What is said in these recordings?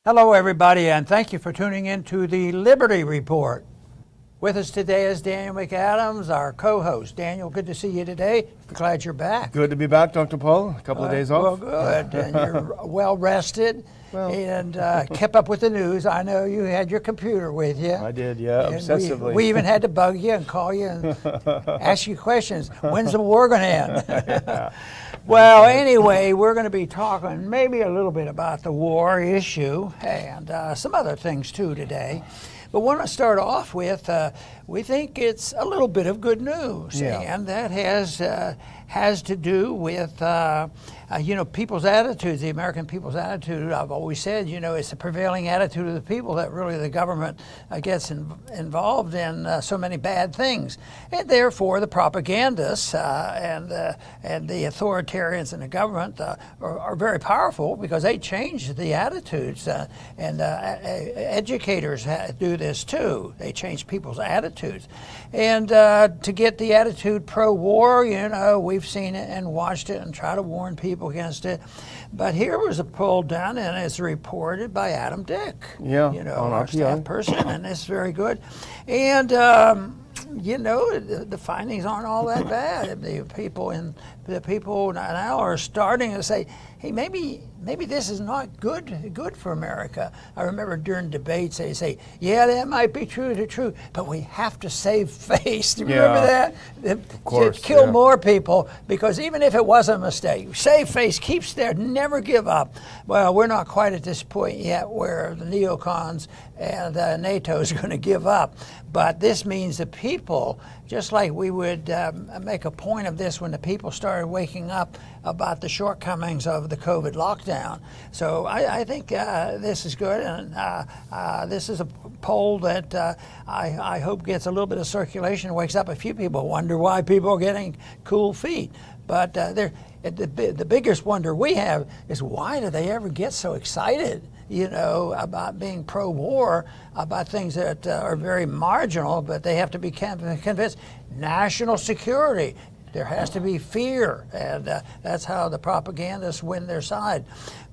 Hello, everybody, and thank you for tuning in to the Liberty Report. With us today is Daniel McAdams, our co-host. Daniel, good to see you today. Glad you're back. Good to be back, Dr. Paul. A couple of days off. Well, good. And you're well rested and kept up with the news. I know you had your computer with you. I did, yeah, And obsessively. We even had to bug you and call you and ask you questions. When's the war going to end? Yeah. Well, anyway, we're going to be talking maybe a little bit about the war issue and some other things too today. But we want to start off with, we think it's a little bit of good news, and that has to do with people's attitudes, the American people's attitude. I've always said, it's the prevailing attitude of the people that really the government gets involved in so many bad things, and therefore the propagandists and the authoritarians in the government are very powerful because they change the attitudes, and educators do this too. They change people's attitudes, and to get the attitude pro-war, we've seen it and watched it and try to warn people against it. But here was a poll done, and it's reported by Adam Dick, our staff person, and it's very good. And the findings aren't all that bad. The people now are starting to say, hey, maybe this is not good for America. I remember during debates they say, yeah, that might be true, but we have to save face. Do you remember that? Of course, to kill more people, because even if it was a mistake, save face, keep there, never give up. Well, we're not quite at this point yet where the neocons and NATO is going to give up. But this means the people, just like we would make a point of this when the people started waking up about the shortcomings of the COVID lockdown. So I think this is good, and this is a poll that I hope gets a little bit of circulation, wakes up a few people, wonder why people are getting cool feet. But the biggest wonder we have is, why do they ever get so excited, about being pro-war, about things that are very marginal, but they have to be convinced. National security, there has to be fear, and that's how the propagandists win their side.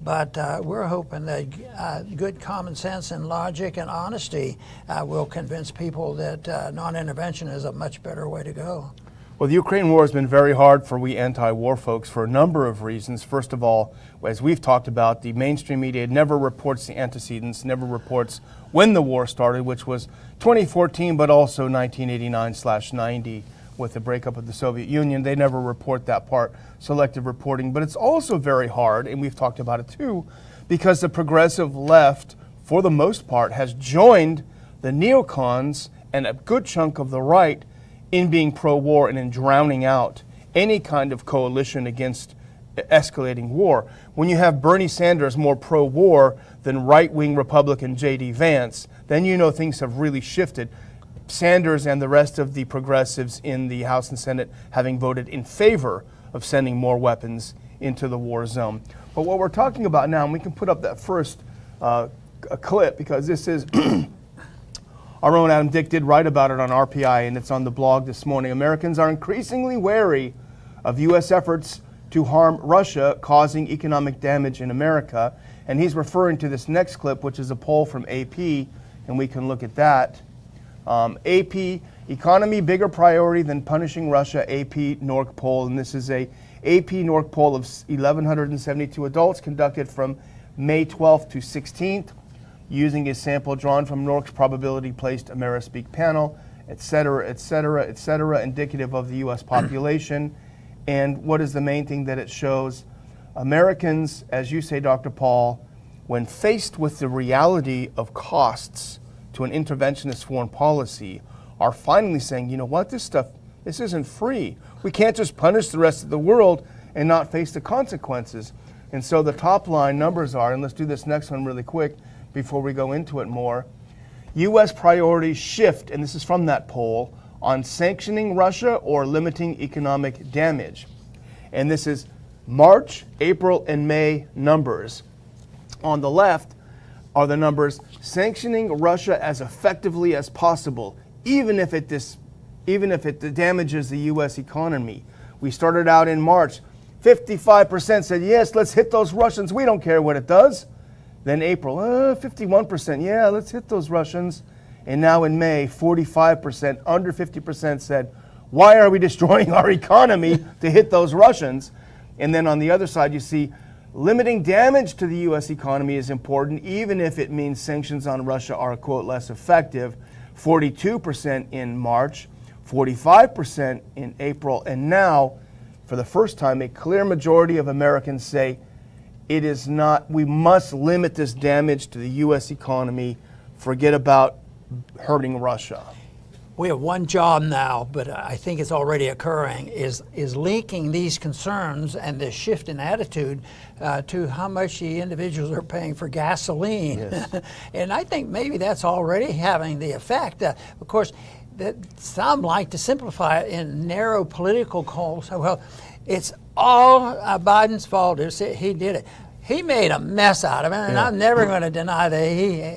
But we're hoping that good common sense and logic and honesty will convince people that non-intervention is a much better way to go. Well, the Ukraine war has been very hard for we anti-war folks for a number of reasons. First of all, as we've talked about, the mainstream media never reports the antecedents, never reports when the war started, which was 2014, but also 1989/90 with the breakup of the Soviet Union. They never report that part, selective reporting. But it's also very hard, and we've talked about it too, because the progressive left, for the most part, has joined the neocons and a good chunk of the right in being pro-war and in drowning out any kind of coalition against escalating war. When you have Bernie Sanders more pro-war than right-wing Republican J.D. Vance, then things have really shifted. Sanders and the rest of the progressives in the House and Senate having voted in favor of sending more weapons into the war zone. But what we're talking about now, and we can put up that first clip, because this is our own Adam Dick did write about it on RPI, and it's on the blog this morning. Americans are increasingly wary of U.S. efforts to harm Russia, causing economic damage in America. And he's referring to this next clip, which is a poll from AP, and we can look at that. AP, economy bigger priority than punishing Russia, AP NORC poll. And this is a AP NORC poll of 1,172 adults conducted from May 12th to 16th. Using a sample drawn from NORC's probability-placed AmeriSpeak panel, et cetera, indicative of the U.S. population. And what is the main thing that it shows? Americans, as you say, Dr. Paul, when faced with the reality of costs to an interventionist foreign policy, are finally saying, you know what, this isn't free. We can't just punish the rest of the world and not face the consequences. And so the top line numbers are, and let's do this next one really quick, before we go into it more. U.S. priorities shift, and this is from that poll, on sanctioning Russia or limiting economic damage. And this is March, April, and May numbers. On the left are the numbers sanctioning Russia as effectively as possible, even if it damages the U.S. economy. We started out in March, 55% said, yes, let's hit those Russians, we don't care what it does. Then April, 51%. Yeah, let's hit those Russians. And now in May, 45%, under 50% said, why are we destroying our economy to hit those Russians? And then on the other side, you see limiting damage to the U.S. economy is important, even if it means sanctions on Russia are, quote, less effective. 42% in March, 45% in April, and now, for the first time, a clear majority of Americans say it is not, we must limit this damage to the U.S. economy, forget about hurting Russia. We have one job now, but I think it's already occurring, is linking these concerns and this shift in attitude to how much the individuals are paying for gasoline. Yes. And I think maybe that's already having the effect. Of course, that some like to simplify it in narrow political calls. Well, it's all Biden's fault. He did it. He made a mess out of it, and I'm never going to deny that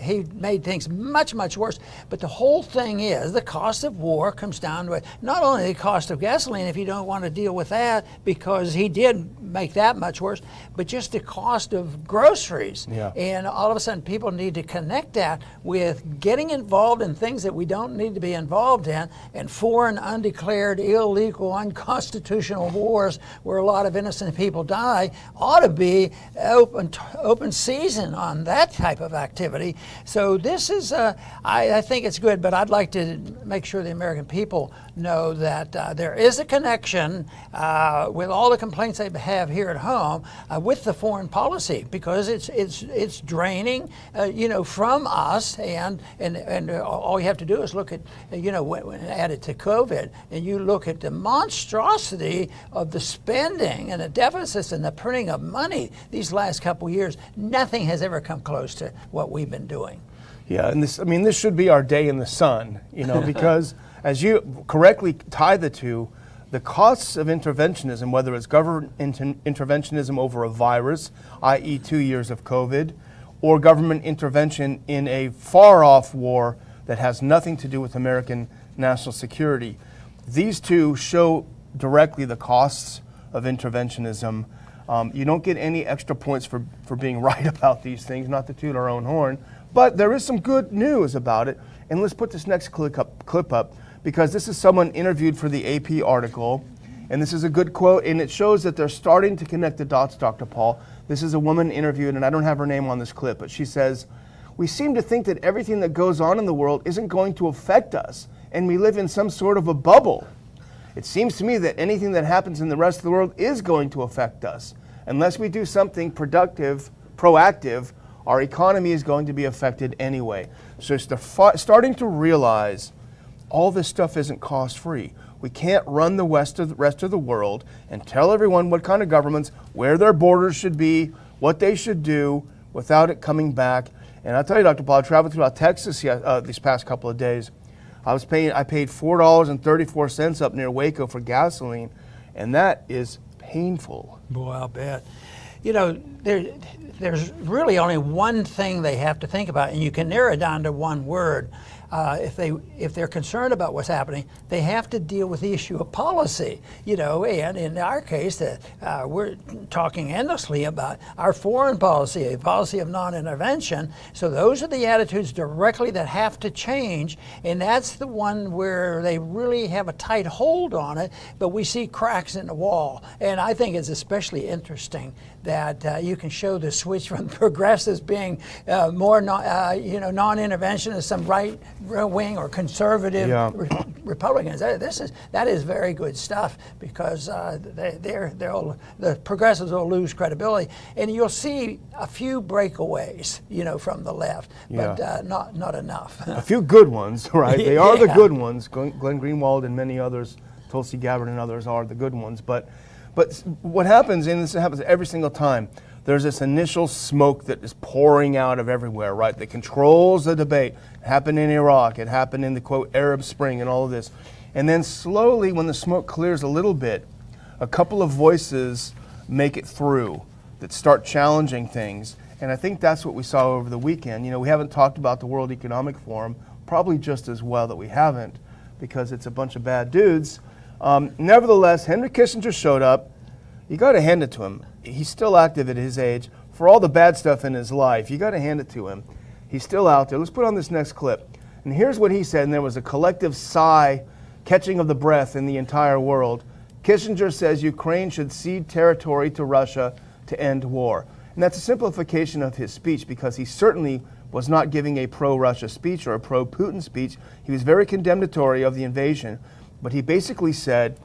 he made things much, much worse. But the whole thing is the cost of war comes down to it. Not only the cost of gasoline, if you don't want to deal with that, because he did make that much worse, but just the cost of groceries. Yeah. And all of a sudden, people need to connect that with getting involved in things that we don't need to be involved in, and foreign, undeclared, illegal, unconstitutional wars where a lot of innocent people die ought to be open season on that type of activity. So this is, I think it's good, but I'd like to make sure the American people know that there is a connection with all the complaints they have here at home with the foreign policy, because it's draining, from us, and all you have to do is look at, when added to COVID, and you look at the monstrosity of the spending and the deficits and the printing of money these last couple years. Nothing has ever come close to what we've been doing. Yeah, and this should be our day in the sun, because as you correctly tie the two, the costs of interventionism, whether it's government interventionism over a virus, i.e. 2 years of COVID, or government intervention in a far-off war that has nothing to do with American national security, these two show directly the costs of interventionism. You don't get any extra points for being right about these things, not to toot our own horn, but there is some good news about it. And let's put this next clip up, because this is someone interviewed for the AP article, and this is a good quote, and it shows that they're starting to connect the dots, Dr. Paul. This is a woman interviewed, and I don't have her name on this clip, but she says, "We seem to think that everything that goes on in the world isn't going to affect us, and we live in some sort of a bubble. It seems to me that anything that happens in the rest of the world is going to affect us. Unless we do something productive, proactive, our economy is going to be affected anyway." So it's starting to realize all this stuff isn't cost-free. We can't run the rest of the world and tell everyone what kind of governments, where their borders should be, what they should do, without it coming back. And I'll tell you, Dr. Paul, I traveled throughout Texas these past couple of days. I paid $4.34 up near Waco for gasoline, and that is painful. Boy, I'll bet. There's really only one thing they have to think about, and you can narrow it down to one word. If they're concerned about what's happening, they have to deal with the issue of policy. And in our case, we're talking endlessly about our foreign policy, a policy of non-intervention. So those are the attitudes directly that have to change, and that's the one where they really have a tight hold on it, but we see cracks in the wall. And I think it's especially interesting that you can show the switch from progressives being more non-interventionist, some right-wing or conservative Republicans. That is very good stuff, because the progressives will lose credibility, and you'll see a few breakaways, from the left, but not enough. A few good ones, right? They are the good ones. Glenn Greenwald and many others, Tulsi Gabbard and others are the good ones. But what happens, and this happens every single time, there's this initial smoke that is pouring out of everywhere, right? That controls the debate. It happened in Iraq. It happened in the, quote, Arab Spring and all of this. And then slowly, when the smoke clears a little bit, a couple of voices make it through that start challenging things. And I think that's what we saw over the weekend. We haven't talked about the World Economic Forum, probably just as well that we haven't, because it's a bunch of bad dudes. Nevertheless, Henry Kissinger showed up. You got to hand it to him. He's still active at his age. for all the bad stuff in his life, you got to hand it to him. He's still out there. Let's put on this next clip. And here's what he said, and there was a collective sigh, catching of the breath in the entire world. Kissinger says Ukraine should cede territory to Russia to end war. And that's a simplification of his speech, because he certainly was not giving a pro-Russia speech or a pro-Putin speech. He was very condemnatory of the invasion, but he basically said,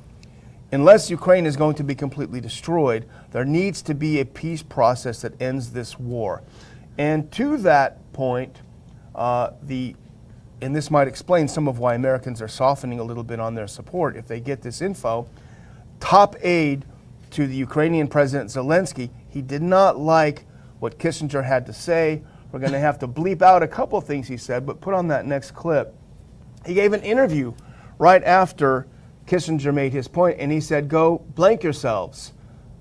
unless Ukraine is going to be completely destroyed, there needs to be a peace process that ends this war. And to that point, and this might explain some of why Americans are softening a little bit on their support if they get this info, top aide to the Ukrainian President Zelensky, he did not like what Kissinger had to say. We're going to have to bleep out a couple things he said, but put on that next clip. He gave an interview right after Kissinger made his point, and he said, "Go blank yourselves,"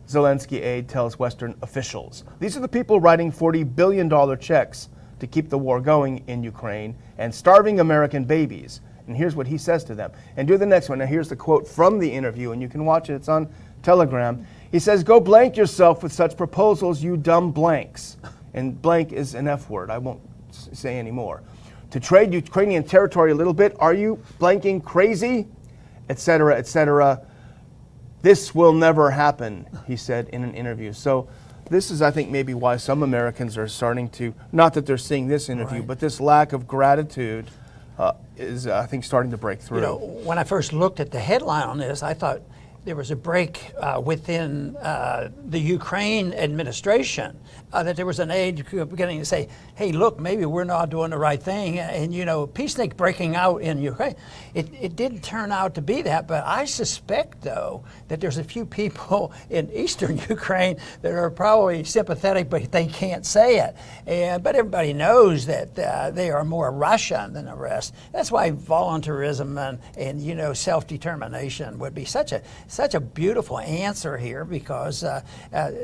Zelensky aide tells Western officials. These are the people writing $40 billion checks to keep the war going in Ukraine and starving American babies. And here's what he says to them. And do the next one. Now here's the quote from the interview, and you can watch it. It's on Telegram. He says, "Go blank yourself with such proposals, you dumb blanks." And blank is an F word. I won't say any more. "To trade Ukrainian territory a little bit, are you blanking crazy?" Etc., etc. "This will never happen," he said in an interview. So this is, I think, maybe why some Americans are starting to, not that they're seeing this interview, Right. but this lack of gratitude is, I think, starting to break through. You know, when I first looked at the headline on this, I thought there was a break within the Ukraine administration, that there was an aide beginning to say, hey, look, maybe we're not doing the right thing. And, you know, peacenik breaking out in Ukraine. It didn't turn out to be that, but I suspect, though, that there's a few people in eastern Ukraine that are probably sympathetic, but they can't say it. But everybody knows that they are more Russian than the rest. That's why voluntarism and you know, self-determination would be such a beautiful answer here, because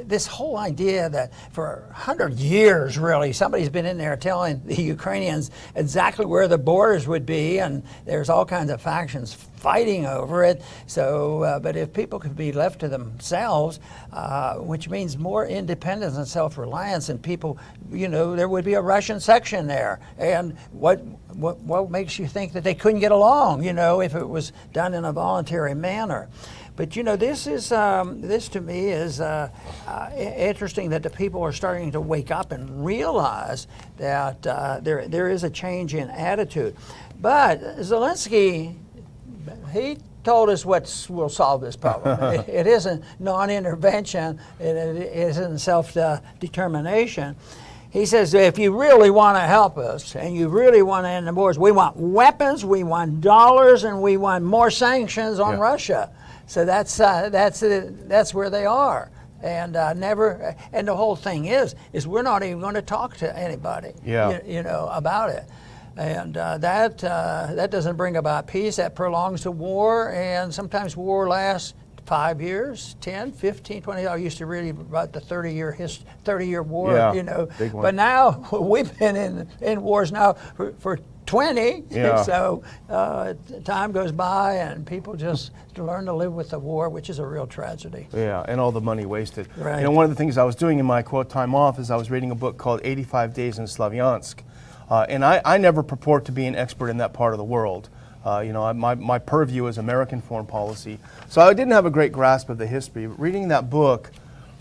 this whole idea that for 100 years, really, somebody's been in there telling the Ukrainians exactly where the borders would be, and there's all kinds of factions fighting over it. So, but if people could be left to themselves, which means more independence and self-reliance, and people, you know, there would be a Russian section there. And what makes you think that they couldn't get along, you know, if it was done in a voluntary manner? But you know, this to me is interesting, that the people are starting to wake up and realize that there is a change in attitude. But Zelensky, he told us what will solve this problem. It isn't non-intervention. It isn't self-determination. He says, if you really want to help us and you really want to end the wars, we want weapons, we want dollars, and we want more sanctions on Russia. So that's where they are, and And the whole thing is we're not even going to talk to anybody, you know, about it, and that doesn't bring about peace. That prolongs the war, and sometimes war lasts 5 years, 10, 15, 20. I used to read about the 30-year war, you know. Big one. But now we've been in wars now for 20. So time goes by, and people just learn to live with the war, which is a real tragedy. Yeah, and all the money wasted. Right. You know, one of the things I was doing in my quote time off is I was reading a book called 85 Days in Slavyansk. And I never purport to be an expert in that part of the world. You know, my purview is American foreign policy. So I didn't have a great grasp of the history. Reading that book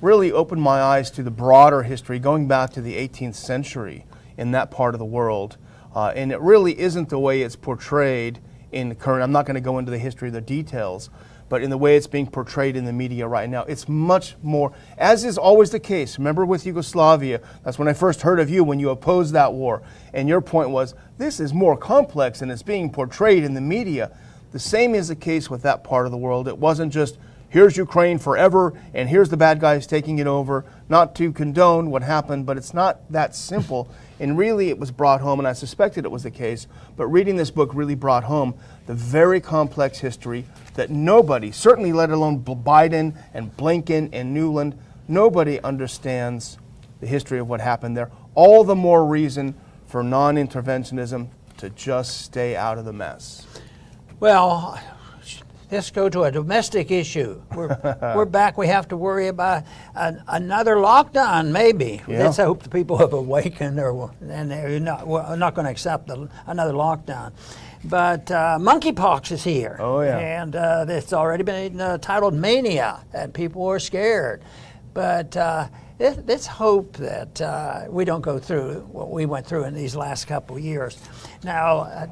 really opened my eyes to the broader history, going back to the 18th century in that part of the world. And it really isn't the way it's portrayed in the current. I'm not going to go into the history of the details, but in the way it's being portrayed in the media right now, it's much more, as is always the case. Remember with Yugoslavia, that's when I first heard of you, when you opposed that war. And your point was, this is more complex and it's being portrayed in the media. The same is the case with that part of the world. It wasn't just, here's Ukraine forever, and here's the bad guys taking it over. Not to condone what happened, but it's not that simple. And really, it was brought home, and I suspected it was the case, but reading this book really brought home the very complex history that nobody, certainly let alone Biden and Blinken and Newland, nobody understands the history of what happened there. All the more reason for non-interventionism to just stay out of the mess. Well, let's go to a domestic issue. We're back. We have to worry about another lockdown, maybe. Yeah. Let's hope the people have awakened, and we're not going to accept another lockdown. But monkeypox is here. Oh, yeah. And it's already been titled Mania, and people are scared. But let's hope that we don't go through what we went through in these last couple of years. Now, I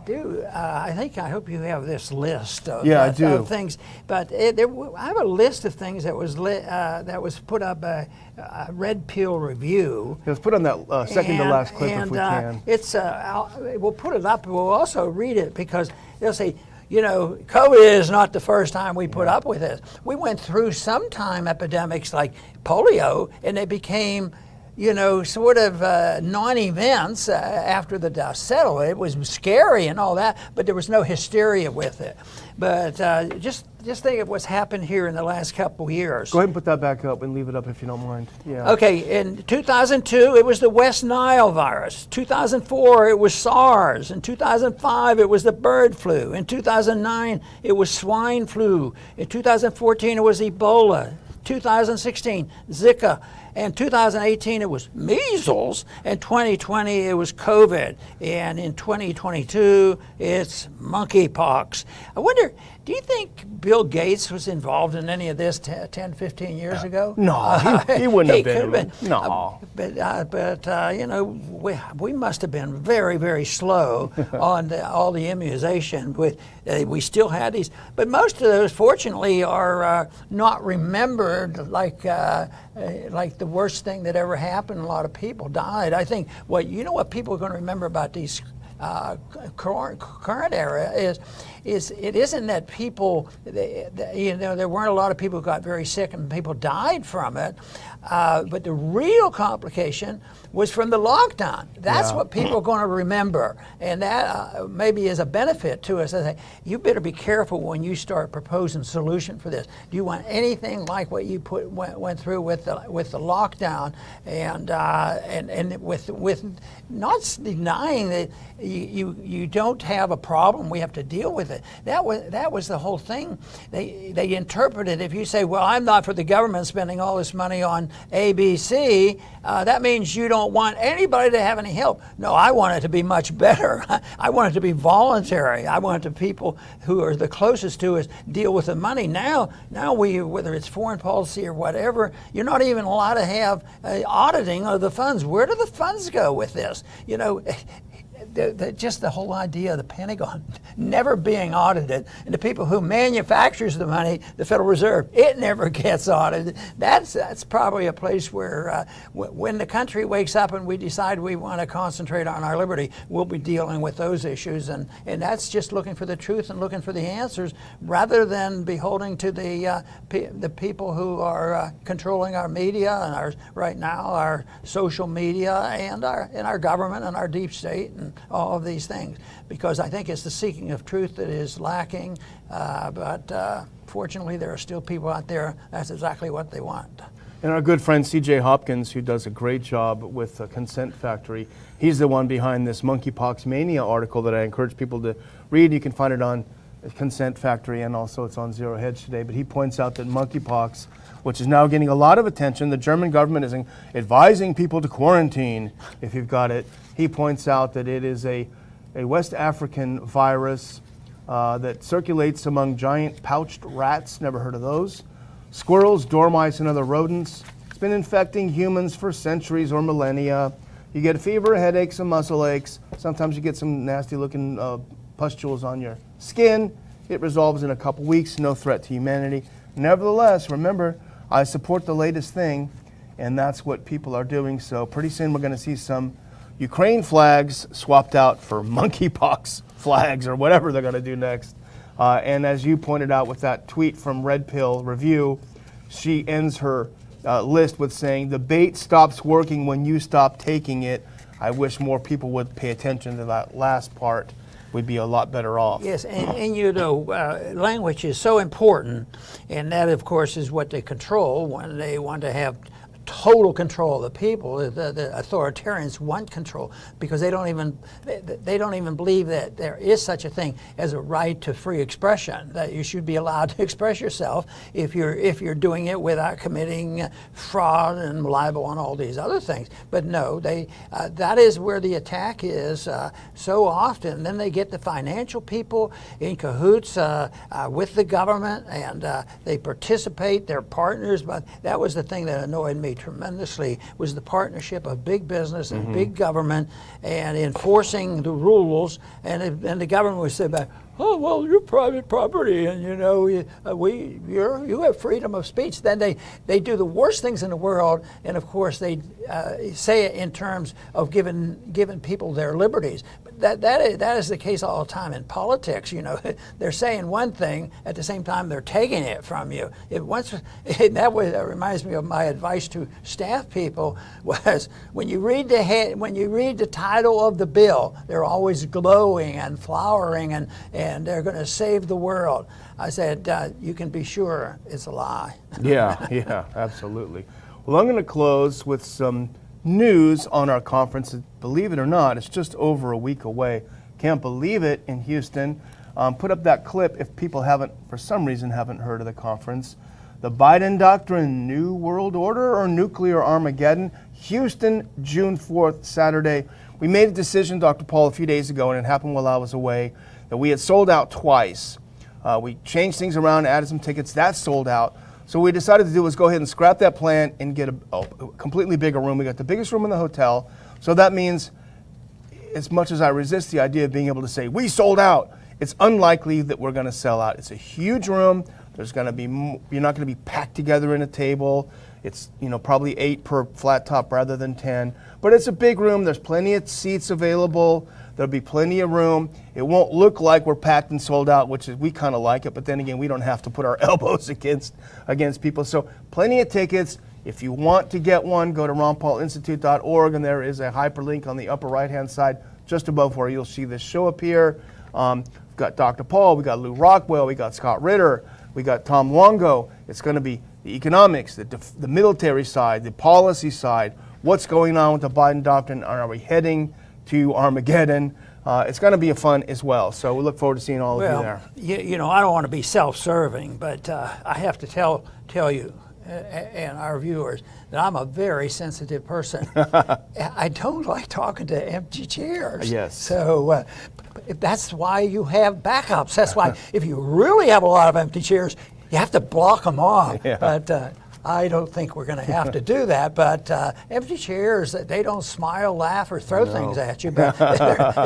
hope you have this list of, Yeah, I do. of things. But I have a list of things that was put up by Red Pill Review. Let's put on that second to last clip if we can. We'll put it up. We'll also read it because they'll say, COVID is not the first time we put up with this. We went through sometime epidemics like polio, and they became, sort of non-events after the dust settled. It was scary and all that, but there was no hysteria with it. But just think of what's happened here in the last couple of years. Go ahead and put that back up and leave it up if you don't mind. Yeah. Okay, in 2002, it was the West Nile virus. 2004, it was SARS. In 2005, it was the bird flu. In 2009, it was swine flu. In 2014, it was Ebola. 2016, Zika. In 2018, it was measles. In 2020, it was COVID. And in 2022, it's monkeypox. I wonder, do you think Bill Gates was involved in any of this 10, 15 years ago? No, he wouldn't have been. No. We must have been very, very slow on all the immunization. We still had these, but most of those, fortunately, are not remembered like the worst thing that ever happened. A lot of people died. I think what people are going to remember about these current era is it isn't that people, there weren't a lot of people who got very sick and people died from it, but the real complication was from the lockdown. That's what people are going to remember, and that maybe is a benefit to us. I say, you better be careful when you start proposing a solution for this. Do you want anything like what you went through with the lockdown, and with not denying that you don't have a problem, we have to deal with it. That was the whole thing. They interpreted, if you say, well, I'm not for the government spending all this money on ABC, that means you don't want anybody to have any help. No, I want it to be much better. I want it to be voluntary. I want the people who are the closest to us deal with the money. Now we, whether it's foreign policy or whatever, you're not even allowed to have auditing of the funds. Where do the funds go with this? Just the whole idea of the Pentagon never being audited, and the people who manufactures the money, the Federal Reserve, it never gets audited. That's probably a place where when the country wakes up and we decide we want to concentrate on our liberty, we'll be dealing with those issues, and that's just looking for the truth and looking for the answers rather than beholding to the people who are controlling our media and right now our social media and our government and our deep state and all of these things, because I think it's the seeking of truth that is lacking, but fortunately there are still people out there, that's exactly what they want. And our good friend C.J. Hopkins, who does a great job with Consent Factory, he's the one behind this Monkeypox Mania article that I encourage people to read. You can find it on Consent Factory, and also it's on Zero Hedge today, but he points out that monkeypox, which is now getting a lot of attention, the German government is advising people to quarantine if you've got it. He points out that it is a West African virus that circulates among giant pouched rats, never heard of those, squirrels, dormice, and other rodents. It's been infecting humans for centuries or millennia. You get fever, headaches, and muscle aches. Sometimes you get some nasty looking pustules on your skin. It resolves in a couple weeks, no threat to humanity. Nevertheless, remember, I support the latest thing, and that's what people are doing. So pretty soon we're going to see some Ukraine flags swapped out for monkeypox flags or whatever they're going to do next. And as you pointed out with that tweet from Red Pill Review, she ends her list with saying, the bait stops working when you stop taking it. I wish more people would pay attention to that last part. We'd be a lot better off. Yes, and language is so important, and that, of course, is what they control when they want to have total control of the people. The authoritarians want control because they don't even believe that there is such a thing as a right to free expression, that you should be allowed to express yourself if you're doing it without committing fraud and libel and all these other things. But no, that is where the attack is so often. Then they get the financial people in cahoots with the government, and they participate, they're partners. But that was the thing that annoyed me tremendously, was the partnership of big business and big government and enforcing the rules. And the government would say back, oh, well, you're private property, and you know, you have freedom of speech. Then they do the worst things in the world, and of course they say it in terms of giving people their liberties. But that is the case all the time in politics. You know, they're saying one thing at the same time they're taking it from you. That reminds me of my advice to staff people was when you read the title of the bill, they're always glowing and flowering and they're going to save the world. I said, you can be sure it's a lie. Yeah, absolutely. Well, I'm going to close with some news on our conference. Believe it or not, it's just over a week away. Can't believe it, in Houston. Put up that clip if people for some reason haven't heard of the conference. The Biden Doctrine, New World Order or Nuclear Armageddon? Houston, June 4th, Saturday. We made a decision, Dr. Paul, a few days ago, and it happened while I was away, that we had sold out twice. We changed things around, added some tickets. That sold out. So what we decided to do was go ahead and scrap that plan and get a completely bigger room. We got the biggest room in the hotel. So that means, as much as I resist the idea of being able to say, we sold out, it's unlikely that we're going to sell out. It's a huge room. There's going to be, you're not going to be packed together in a table. It's, probably 8 per flat top rather than 10. But it's a big room. There's plenty of seats available. There'll be plenty of room. It won't look like we're packed and sold out, which is, we kind of like it, but then again, we don't have to put our elbows against people. So plenty of tickets. If you want to get one, go to ronpaulinstitute.org, and there is a hyperlink on the upper right-hand side, just above where you'll see this show appear. We've got Dr. Paul, we got Lou Rockwell, we got Scott Ritter, we got Tom Longo. It's going to be the economics, the military side, the policy side, what's going on with the Biden doctrine, are we heading to Armageddon? It's going to be fun as well. So we look forward to seeing all of you there. I don't want to be self-serving, but I have to tell you and our viewers that I'm a very sensitive person. I don't like talking to empty chairs. Yes. So that's why you have backups. That's why if you really have a lot of empty chairs, you have to block them off. Yeah. But I don't think we're going to have to do that. But empty chairs, they don't smile, laugh, or throw things at you. But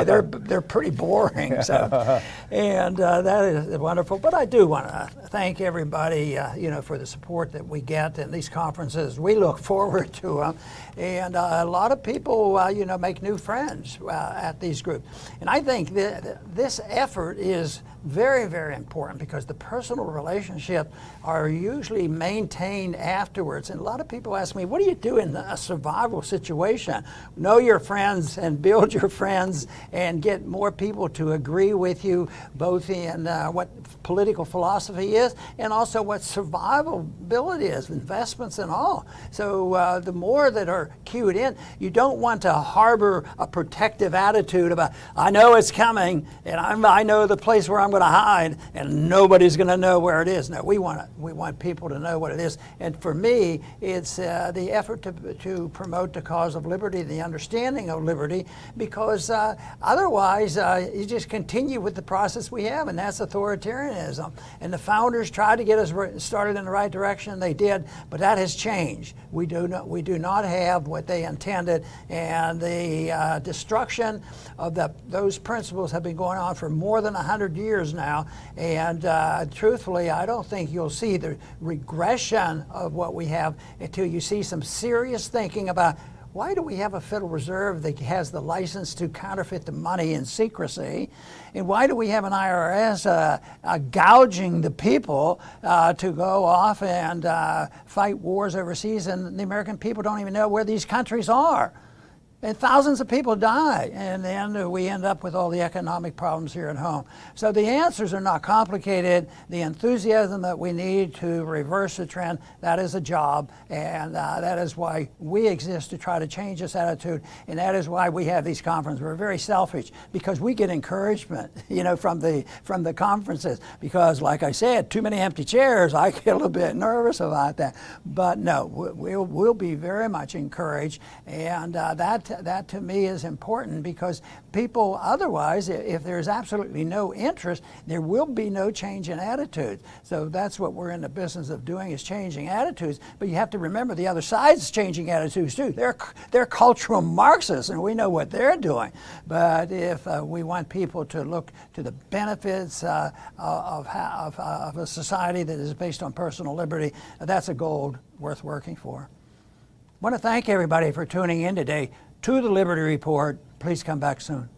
they're pretty boring. So, and that is wonderful. But I do want to thank everybody, for the support that we get in these conferences. We look forward to them, and a lot of people, make new friends at these groups. And I think that this effort is very, very important because the personal relationships are usually maintained afterwards. And a lot of people ask me, what do you do in a survival situation? Know your friends and build your friends and get more people to agree with you, both in what political philosophy is and also what survivability is, investments and all. So the more that are cued in, you don't want to harbor a protective attitude about, I know it's coming and I know the place where I'm going to hide and nobody's going to know where it is. No, we want people to know what it is. And for me, it's the effort to promote the cause of liberty, the understanding of liberty, because otherwise you just continue with the process we have, and that's authoritarianism. And the founders tried to get us started in the right direction. They did, but that has changed. We do not have what they intended, and the destruction of those principles have been going on for more than 100 years now. And truthfully, I don't think you'll see the regression of what we have until you see some serious thinking about, why do we have a Federal Reserve that has the license to counterfeit the money in secrecy? And why do we have an IRS gouging the people to go off and fight wars overseas, and the American people don't even know where these countries are? And thousands of people die, and then we end up with all the economic problems here at home. So the answers are not complicated. The enthusiasm that we need to reverse the trend, that is a job, and that is why we exist, to try to change this attitude, and that is why we have these conferences. We're very selfish because we get encouragement, from the conferences. Because, like I said, too many empty chairs, I get a little bit nervous about that. But no, we'll be very much encouraged, and that to me is important, because people, otherwise, if there's absolutely no interest, there will be no change in attitudes. So that's what we're in the business of doing, is changing attitudes. But you have to remember the other side's changing attitudes too. They're cultural Marxists, and we know what they're doing. But if we want people to look to the benefits of a society that is based on personal liberty, that's a goal worth working for. I want to thank everybody for tuning in today to the Liberty Report. Please come back soon.